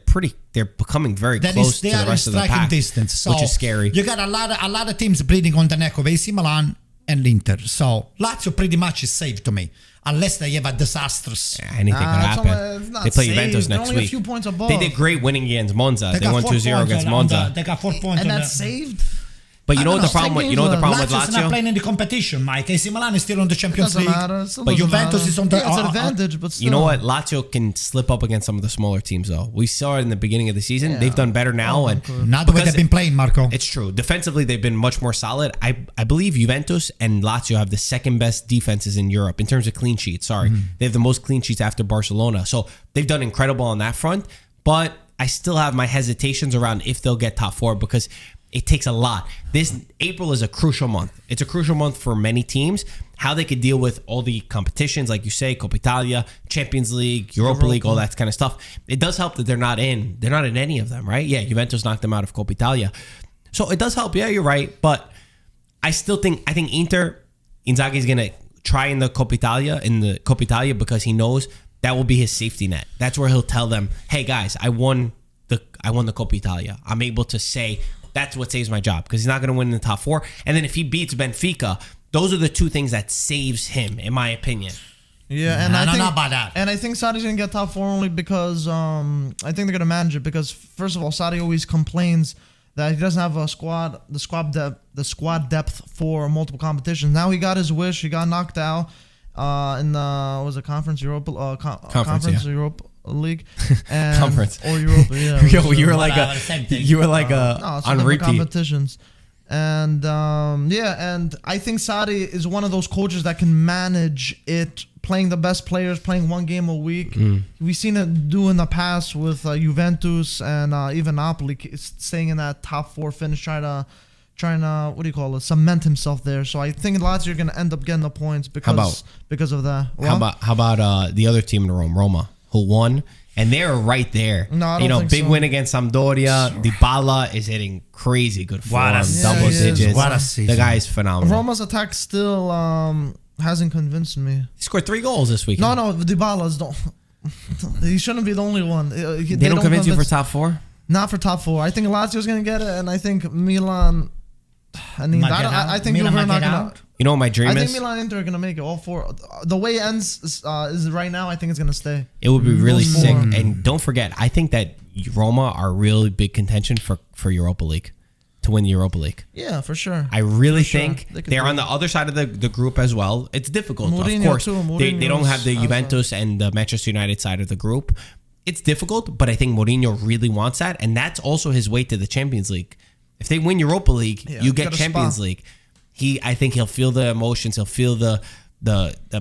becoming very close to the rest of the pack, distance, so which is scary. You got a lot of teams breathing on the neck of AC Milan and Inter. So Lazio pretty much is safe to me, unless they have a disastrous. Yeah, anything could happen. They play Juventus next only week. A few points above. They did great winning against Monza. They won 2-0 against Monza. They got 4 points, and that's saved. But you know what the problem with Lazio's Lazio? not playing in the competition, Mike. AC Milan is still on the Champions League. But Juventus is on the. It's an advantage, but still. You know what? Lazio can slip up against some of the smaller teams, though. We saw it in the beginning of the season. Yeah. They've done better now, and not the way they've been playing, Marco. It's true. Defensively, they've been much more solid. I believe Juventus and Lazio have the second best defenses in Europe in terms of clean sheets. Sorry, they have the most clean sheets after Barcelona. So they've done incredible on that front. But I still have my hesitations around if they'll get top 4 because it takes a lot. This April is a crucial month. It's a crucial month for many teams. How they could deal with all the competitions, like you say, Coppa Italia, Champions League, Europa League, all that kind of stuff. It does help that they're not in any of them, right? Yeah, Juventus knocked them out of Coppa Italia. So it does help. Yeah, you're right. But I think Inzaghi is going to try in the Coppa Italia because he knows that will be his safety net. That's where he'll tell them, hey guys, I won the Coppa Italia. I'm able to say that's what saves my job because he's not going to win in the top 4. And then if he beats Benfica, those are the two things that saves him, in my opinion. Yeah, and I don't know about that. And I think Sarri's going to get top 4 only because I think they're going to manage it because first of all, Sarri always complains that he doesn't have the squad depth for multiple competitions. Now he got his wish. He got knocked out in the Conference Europa Europa League and Conference or Europa. Yeah, Yo, you were like on repeat competitions. And and I think Sarri is one of those coaches that can manage it, playing the best players, playing one game a week. We've seen it do in the past with Juventus and even Napoli, staying in that top 4 finish, trying to cement himself there. So I think Lazio are going to end up getting the points because of that. Well, How about the other team in Roma who won? And they're right there. No, I don't think big so. win against Sampdoria. Dybala is hitting crazy good form, double digits. What a season. The guy is phenomenal. Roma's attack still hasn't convinced me. He scored 3 goals this week. No, Dybala's don't. He shouldn't be the only one. They don't convince you for top 4? Not for top 4. I think Lazio's going to get it, and I think Milan. I think Juve are not going to. You know what my dream is? I think Milan and Inter are going to make it all 4. The way it ends is right now, I think it's going to stay. It would be really sick. And don't forget, I think that Roma are really big contention for Europa League, to win the Europa League. Yeah, for sure. I really think they're on the other side of the group as well. It's difficult, Mourinho of course. Too. They don't have the Juventus and the Manchester United side of the group. It's difficult, but I think Mourinho really wants that, and that's also his way to the Champions League. If they win Europa League, you get Champions League. I think he'll feel the emotions. He'll feel the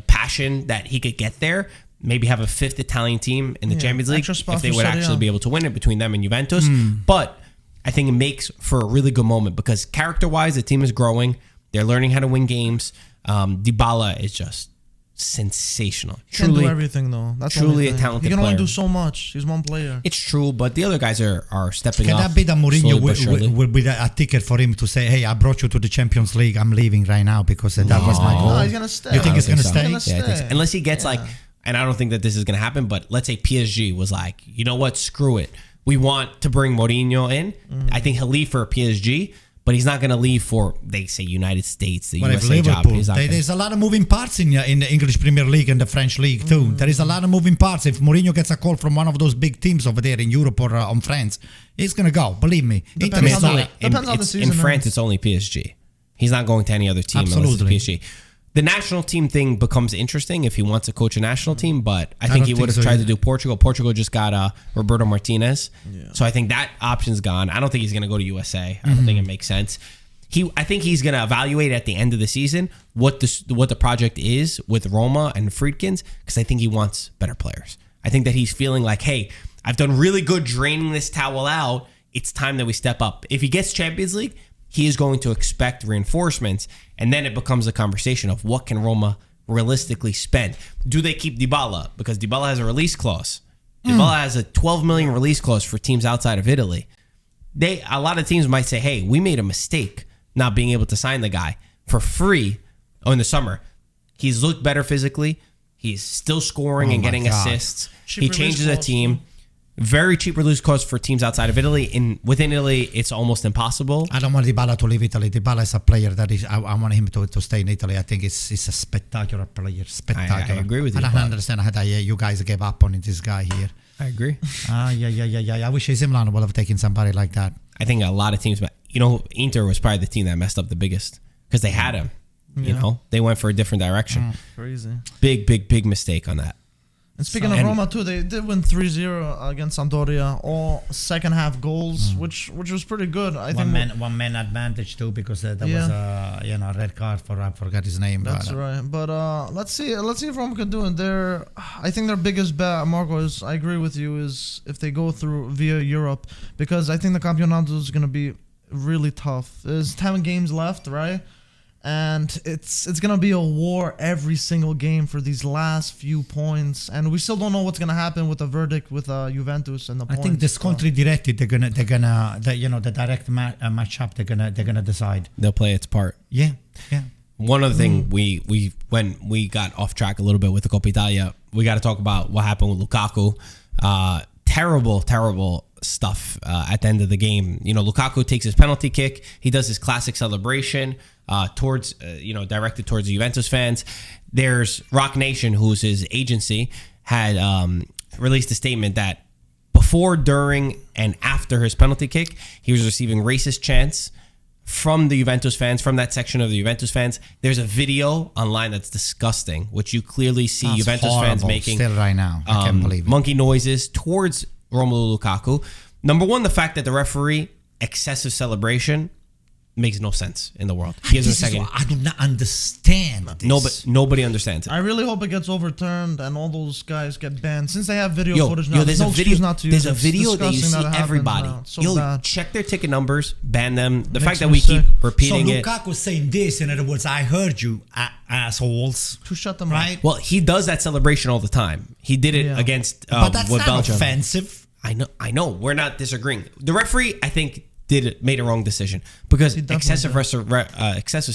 passion that he could get there. Maybe have a 5th Italian team in the Champions League if they would actually be able to win it between them and Juventus. But I think it makes for a really good moment because character-wise, the team is growing. They're learning how to win games. Dybala is just sensational. Can't do everything though. That's truly a talented player. He can only do so much. He's one player. It's true, but the other guys are stepping up. Can that be that Mourinho will be a ticket for him to say, "Hey, I brought you to the Champions League. I'm leaving right now because that was my goal." No, he's gonna stay. You think he's gonna stay? Yeah, I think so. Unless he gets and I don't think that this is gonna happen. But let's say PSG was like, you know what? Screw it. We want to bring Mourinho in. I think he'll leave for PSG. But he's not going to leave for, they say, United States, the USA job. There's a lot of moving parts in the English Premier League and the French League too. There is a lot of moving parts. If Mourinho gets a call from one of those big teams over there in Europe or on France, he's going to go. Believe me. Depends on the season. In France, it's only PSG. He's not going to any other team unless it's PSG. The national team thing becomes interesting if he wants to coach a national team, but I think he would have tried to do Portugal. Portugal just got Roberto Martinez. Yeah. So I think that option's gone. I don't think he's going to go to USA. I don't think it makes sense. I think he's going to evaluate at the end of the season what the project is with Roma and Friedkins because I think he wants better players. I think that he's feeling like, hey, I've done really good draining this towel out. It's time that we step up. If he gets Champions League, he is going to expect reinforcements, and then it becomes a conversation of what can Roma realistically spend. Do they keep Dybala? Because Dybala has a release clause. Dybala has a 12 million release clause for teams outside of Italy. a lot of teams might say, hey, we made a mistake not being able to sign the guy for free in the summer. He's looked better physically. He's still scoring and getting assists. He changes a team. Very cheap release cost for teams outside of Italy. Within Italy, it's almost impossible. I don't want Dybala to leave Italy. Dybala is a player that is. I want him to stay in Italy. I think it's a spectacular player. Spectacular. I agree with you. I don't understand how you guys gave up on this guy here. I agree. Yeah. I wish AC Milan would have taken somebody like that. I think a lot of teams, but Inter was probably the team that messed up the biggest because they had him. Yeah. They went for a different direction. Crazy. Big mistake on that. And speaking of Roma too, they did win 3-0 against Sampdoria. All second half goals, which was pretty good. I think one man advantage too, because there was a red card for I forgot his name. That's right. But let's see if Roma can do it. I think their biggest bet, Marco, is I agree with you, is if they go through via Europe, because I think the Campionato is going to be really tough. There's 10 games left, right? And it's gonna be a war every single game for these last few points, and we still don't know what's gonna happen with the verdict with Juventus and the points. I think this country directed they're gonna the direct matchup they're gonna decide. They'll play its part. Yeah. One other thing when we got off track a little bit with the Coppa Italia, we got to talk about what happened with Lukaku. Terrible stuff at the end of the game. Lukaku takes his penalty kick. He does his classic celebration towards directed towards the Juventus fans. There's Rock Nation, who's his agency, had released a statement that before, during, and after his penalty kick, he was receiving racist chants from the Juventus fans, from that section of the Juventus fans. There's a video online that's disgusting, which you clearly see That's Juventus horrible. fans making Still right now. I can't believe it. monkey noises towards Romelu Lukaku. Number one, the fact that the referee excessive celebration makes no sense in the world. Gives him a second. I do not understand this. Nobody understands it. I really hope it gets overturned and all those guys get banned, since they have video footage now. There's no a video. excuse not to use There's a it. video It's that you see disgusting happens everybody. now. It's so bad. Check their ticket numbers, ban them. The Makes fact that me we sick. keep repeating so it. Lukaku saying this, in other words, I heard you, assholes. To shut them right? up. Well, he does that celebration all the time. He did it against but that's with not Belgium. offensive. I know. We're not disagreeing. The referee, I think, made a wrong decision because excessive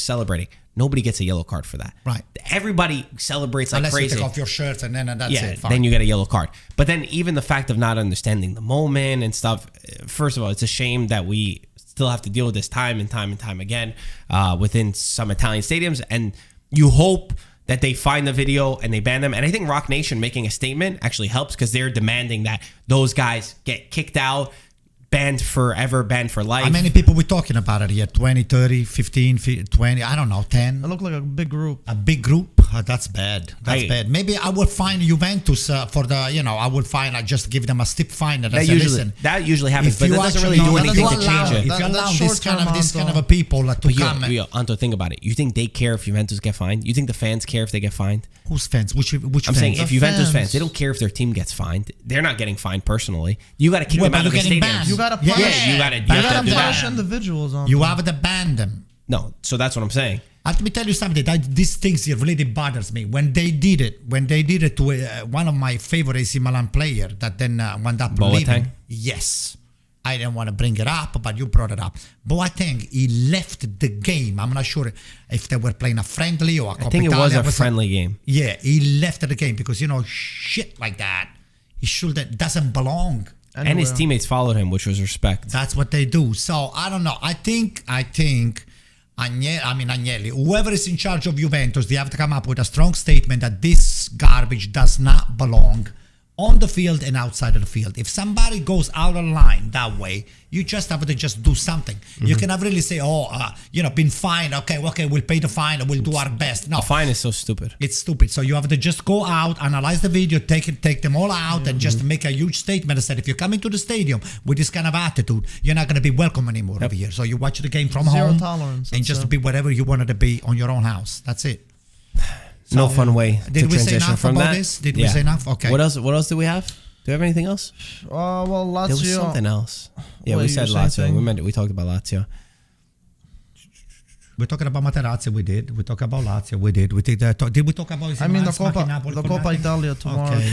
celebrating. Nobody gets a yellow card for that. Right. Everybody celebrates like Unless crazy. you take off your shirts and then that's it. Fine. Then you get a yellow card. But then even the fact of not understanding the moment and stuff. First of all, it's a shame that we still have to deal with this time and time again within some Italian stadiums. And you hope that they find the video and they ban them. And I think Rock Nation making a statement actually helps, because they're demanding that those guys get kicked out, banned forever, banned for life. How many people we talking about it here? 20, 30, 15, 20, I don't know, 10? It looked like a big group. A big group? That's bad. That's bad. Maybe I would find Juventus for the, I would find, I just give them a steep fine. That usually happens, but that doesn't really do anything to change it. If you allow this kind of a people to come. Anto, think about it. You think they care if Juventus get fined? You think the fans care if they get fined? Whose fans? Which I'm fans? saying if Juventus fans, they don't care if their team gets fined. They're not getting fined personally. You got to kick them out of the stadium. You got to punish. You got to do that. Individuals on you have to ban them. No, so that's what I'm saying. Let me tell you something. These things here really bothers me. When they did it to one of my favorite AC Milan player that then wound up leaving. Yes. I didn't want to bring it up, but you brought it up. Boateng, he left the game. I'm not sure if they were playing a friendly or a Coppa I think it Italia. was a friendly game. Yeah, he left the game because, shit like that, it doesn't belong. Anywhere. And his teammates followed him, which was respect. That's what they do. So, I don't know. I think Agnelli, whoever is in charge of Juventus, they have to come up with a strong statement that this garbage does not belong on the field and outside of the field. If somebody goes out of line that way, you just have to just do something. Mm-hmm. You cannot really say, been fined. Okay, we'll pay the fine and we'll do our best. No. The fine is so stupid. It's stupid. So you have to just go out, analyze the video, take them all out, and just make a huge statement that said, if you're coming to the stadium with this kind of attitude, you're not going to be welcome anymore over here. So you watch the game from home tolerance, and just be whatever you wanted to be on your own house. That's it. So, no fun way to transition from that. Did we say enough? Okay. What else do we have? Do we have anything else? Lazio. There was something else. Yeah, What, we said Lazio. We talked about Lazio. We're talking about Materazzi. We did. We talk about Lazio. We did. Did we talk about? I mean the Coppa Italia tomorrow. Okay.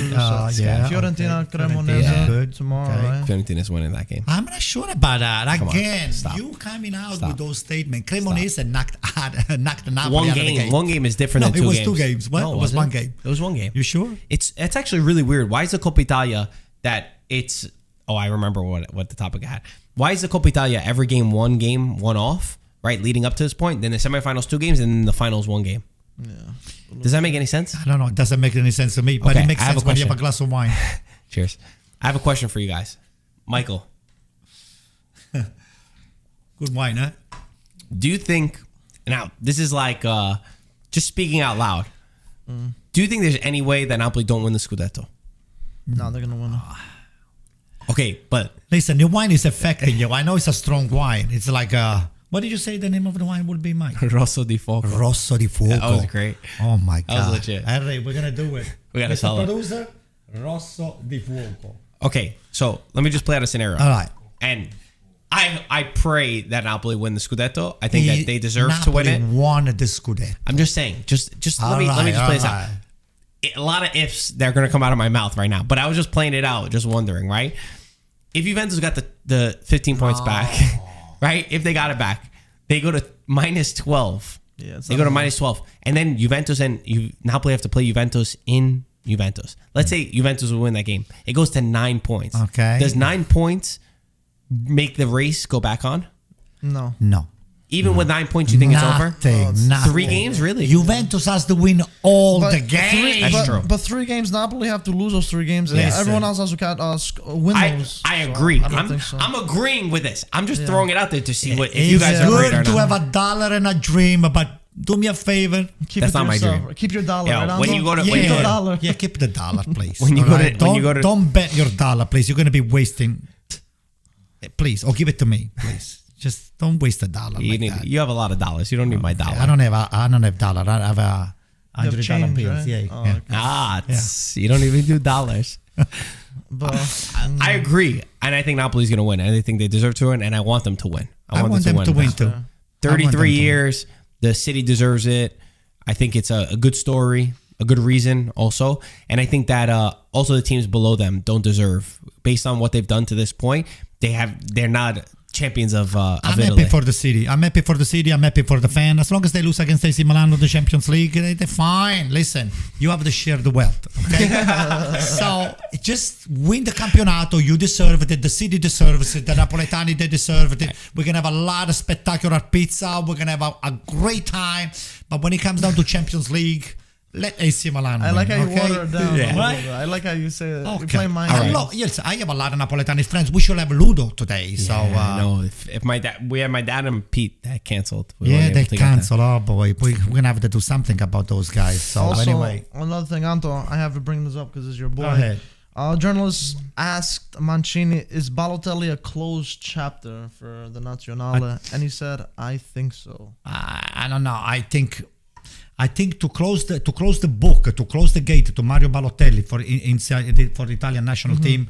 Fiorentina, Cremonese tomorrow. Okay. Right? Fiorentina's winning that game. I'm not sure about that. Come on, Again, stop. you coming out Stop. with those statements. Cremonese knocked Napoli out of the game. One game is different than two games. It was 2 games. What? No, it was one game. It was one game. You sure? It's actually really weird. Why is the Coppa Italia that it's... Oh, I remember what the topic I had. Why is the Coppa Italia every game, one off, right, leading up to this point? Then the semifinals 2 games, and then the finals 1 game. Yeah. Does that make any sense? I don't know. It doesn't make any sense to me, but Okay, it makes I have sense a when you have a question. glass of wine. Cheers. I have a question for you guys. Michael, Good wine, huh? do you think... Now, this is like just speaking out loud. Do you think there's any way that Napoli don't win the Scudetto? No, they're gonna win. Okay, but... Listen, your wine is affecting you. I know it's a strong wine. It's like what did you say the name of the wine would be, Mike? Rosso di Fuoco. Rosso di Fuoco. That was great. Oh my God. That was legit. All right, we're gonna do it. We gotta Mr. sell it. Producer, Rosso di Fuoco. Okay, so let me just play out a scenario. All right. And I pray that Napoli win the Scudetto. I think that they deserve to win it. Napoli won the Scudetto. I'm just saying. Just let me just play this out. A lot of ifs that are going to come out of my mouth right now. But I was just playing it out, just wondering, right? If Juventus got the 15 points back, right? If they got it back, they go to minus 12. Yeah, they go to minus 12. And then Juventus and Napoli have to play Juventus in Juventus. Let's say Juventus will win that game. It goes to 9 points. Okay. Does 9 points make the race go back on? No. Even with 9 points, you think it's over? Nothing. 3 games, really? Juventus has to win all the games. That's true. But 3 games, Napoli have to lose those 3 games. And Yes. everyone else has to win those. I agree. I don't think so. I'm agreeing with this. I'm just throwing it out there to see what if It's you guys agree or good to not. have $1 and a dream, but do me a favor. Keep That's it not my yourself. dream. Keep your dollar. Yeah, right, when Anto? you go to- Keep when you your go to- dollar. Yeah, keep the dollar, please. When you go to- when you go to- don't bet your dollar, please. You're going to be wasting. Please, or give it to me, please. Just don't waste a dollar. You have a lot of dollars. You don't need my dollar. I don't have dollar. I have a $100 change, bills. right? Yeah, Oh, yeah. okay. You don't even do dollars. But I agree, and I think Napoli's going to win. And I think they deserve to win, and I want them to win. I want them to win too. 33 years. The city deserves it. I think it's a good story, a good reason also. And I think that also the teams below them don't deserve, based on what they've done to this point, they're not champions of I'm Italy. happy for the city. I'm happy for the city. I'm happy for the fan. As long as they lose against AC Milan in the Champions League, they're fine. Listen, you have to share the wealth. Okay, so just win the campionato. You deserve it. The city deserves it. The Napoletani, they deserve it. We're gonna have a lot of spectacular pizza. We're gonna have a great time. But when it comes down to Champions League, let AC Milan win. I like how you okay? water it down. Yeah. Right? I like how you say it. Okay. You play mine. Yes, I have a lot of Napoletani friends. We should have Ludo today. So no, if my dad, we had my dad and Pete that canceled. We yeah, weren't they able to get that. cancel. Oh boy, we're gonna have to do something about those guys. So Also, anyway, another thing, Anto, I have to bring this up because it's your boy. go ahead. Journalist asked Mancini, is Balotelli a closed chapter for the Nazionale? And he said, I think so. I don't know. I think to close the book, to close the gate to Mario Balotelli for the Italian national team,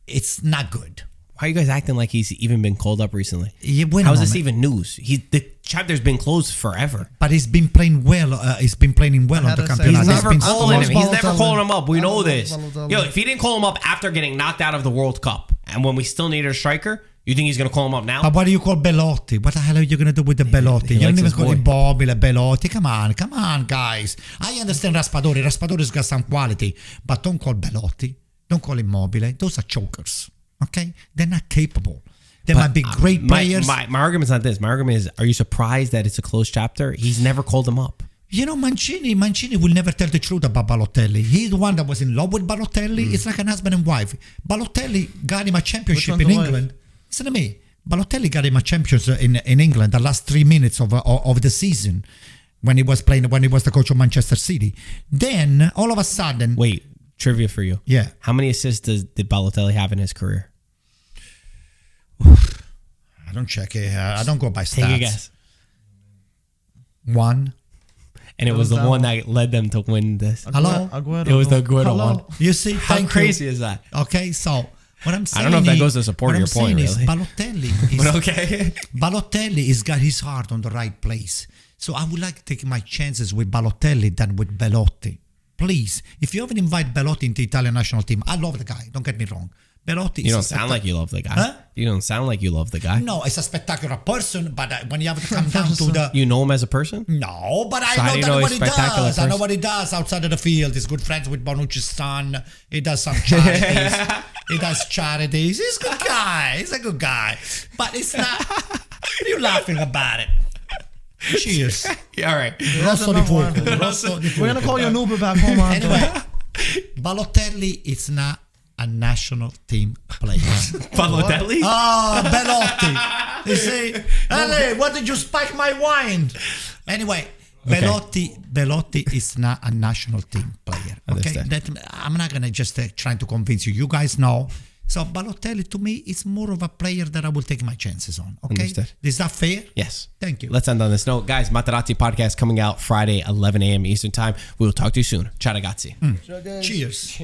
it's not good. Why are you guys acting like he's even been called up recently? Yeah, wait a How is this moment. even news? The chapter's been closed forever. But he's been playing well. He's been playing well I on the had to say, campionat. He's He's never been calling him. so He's never Balotelli. calling him up. We I know love this. Balotelli. Yo, if he didn't call him up after getting knocked out of the World Cup, and when we still needed a striker, you think he's going to call him up now? But what do you call Belotti? What the hell are you going to do with the Belotti? he You don't likes even his call boy. him Bobile, Belotti. Come on, guys. I understand Raspadori. Raspadori's got some quality. But don't call Belotti. Don't call him Mobile. Those are chokers. Okay? They're not capable. They might be great players. My argument's not this. My argument is, are you surprised that it's a closed chapter? He's never called him up. You know, Mancini will never tell the truth about Balotelli. He's the one that was in love with Balotelli. It's like an husband and wife. Balotelli got him a championship Which in one's the England. Listen to me. Balotelli got him a championship in England the last 3 minutes of the season when he was the coach of Manchester City. Then, all of a sudden... Wait, trivia for you. Yeah. How many assists did Balotelli have in his career? I don't check it. I don't go by stats. Take a guess. 1. And it was the one that led them to win this. Hello? Aguero. It was the Aguero Hello? one. You see? How Thank crazy you. is that? Okay, so What I'm I saying don't know if that goes to support your point, really. Balotelli is, But okay. Balotelli has got his heart on the right place. So I would like to take my chances with Balotelli than with Belotti. Please, if you ever invite Belotti into the Italian national team, I love the guy. Don't get me wrong. Belotti. You don't sound like you love the guy. Huh? You don't sound like you love the guy. No, it's a spectacular person, but when you have to come down to the... You know him as a person? No, but So I know what he does. person? I know what he does outside of the field. He's good friends with Bonucci's son. He does some charities. He does charities. He's a good guy. He's a good guy. But it's not... What are you laughing about it? Cheers. Yeah, all right. Rosso di fuoco. Rosso di We're fuoco. gonna call you an Uber back home. Anyway, Balotelli is not a national team player. Balotelli? Oh, Belotti. You see? Ale, what did you spike my wine? Anyway, Belotti is not a national team player. Okay, I'm not gonna just trying to convince you. You guys know. So Balotelli to me is more of a player that I will take my chances on. Okay, Understood. Is that fair? Yes. Thank you. Let's end on this note. Guys, Materazzi podcast coming out Friday, 11 a.m. Eastern time. We will talk to you soon. Ciao ragazzi. Cheers.